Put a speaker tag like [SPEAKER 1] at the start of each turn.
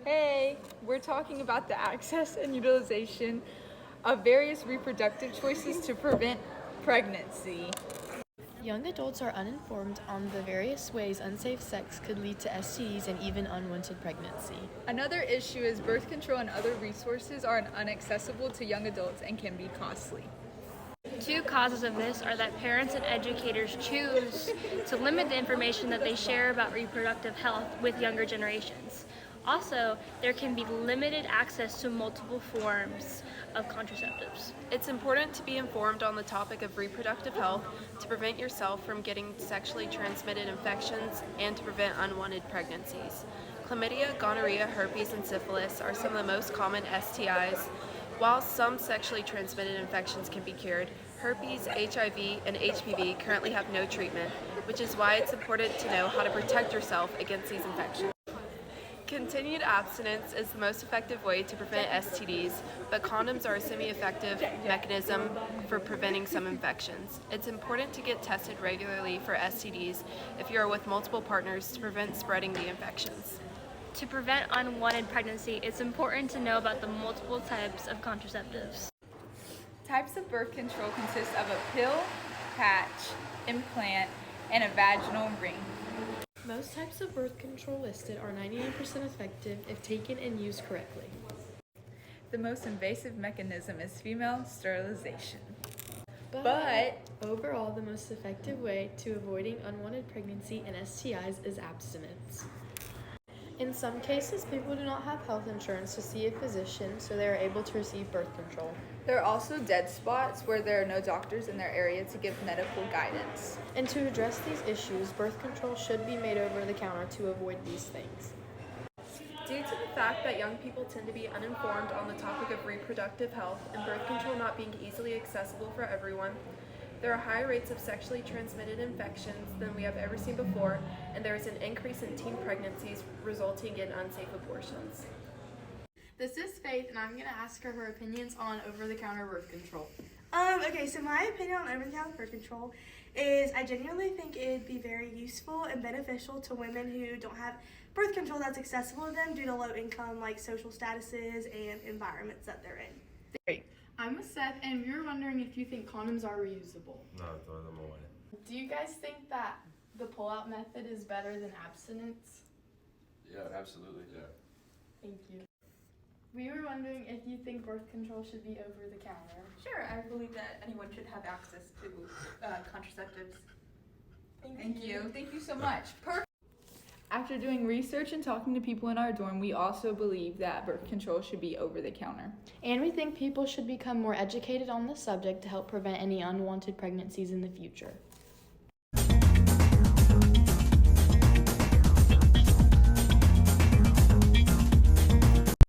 [SPEAKER 1] Hey, we're talking about the access and utilization of various reproductive choices to prevent pregnancy.
[SPEAKER 2] Young adults are uninformed on the various ways unsafe sex could lead to STDs and even unwanted pregnancy.
[SPEAKER 1] Another issue is birth control and other resources are inaccessible to young adults and can be costly.
[SPEAKER 3] Two causes of this are that parents and educators choose to limit the information that they share about reproductive health with younger generations. Also, there can be limited access to multiple forms of contraceptives.
[SPEAKER 4] It's important to be informed on the topic of reproductive health to prevent yourself from getting sexually transmitted infections and to prevent unwanted pregnancies. Chlamydia, gonorrhea, herpes, and syphilis are some of the most common STIs. While some sexually transmitted infections can be cured, herpes, HIV, and HPV currently have no treatment, which is why it's important to know how to protect yourself against these infections. Continued abstinence is the most effective way to prevent STDs, but condoms are a semi-effective mechanism for preventing some infections. It's important to get tested regularly for STDs if you are with multiple partners to prevent spreading the infections.
[SPEAKER 3] To prevent unwanted pregnancy, it's important to know about the multiple types of contraceptives.
[SPEAKER 1] Types of birth control consist of a pill, patch, implant, and a vaginal ring.
[SPEAKER 2] Most types of birth control listed are 99% effective if taken and used correctly.
[SPEAKER 1] The most invasive mechanism is female sterilization.
[SPEAKER 2] But overall, the most effective way to avoiding unwanted pregnancy and STIs is abstinence. In some cases, people do not have health insurance to see a physician, so they are able to receive birth control.
[SPEAKER 1] There are also dead spots where there are no doctors in their area to give medical guidance.
[SPEAKER 2] And to address these issues, birth control should be made over the counter to avoid these things.
[SPEAKER 4] Due to the fact that young people tend to be uninformed on the topic of reproductive health and birth control not being easily accessible for everyone, there are higher rates of sexually transmitted infections than we have ever seen before, and there is an increase in teen pregnancies resulting in unsafe abortions.
[SPEAKER 5] This is Faith, and I'm going to ask her opinions on over-the-counter birth control.
[SPEAKER 6] Okay, so my opinion on over-the-counter birth control is I genuinely think it'd be very useful and beneficial to women who don't have birth control that's accessible to them due to low income, like social statuses and environments that they're in.
[SPEAKER 1] Great.
[SPEAKER 5] I'm with Seth, and we were wondering if you think condoms are reusable.
[SPEAKER 7] No, throw them away.
[SPEAKER 5] Do you guys think that the pull-out method is better than abstinence?
[SPEAKER 7] Yeah, absolutely. Yeah.
[SPEAKER 5] Thank you. We were wondering if you think birth control should be over the counter.
[SPEAKER 8] Sure, I believe that anyone should have access to contraceptives.
[SPEAKER 1] Thank you. Thank you so much. Perfect. After doing research and talking to people in our dorm, we also believe that birth control should be over the counter.
[SPEAKER 2] And we think people should become more educated on the subject to help prevent any unwanted pregnancies in the future.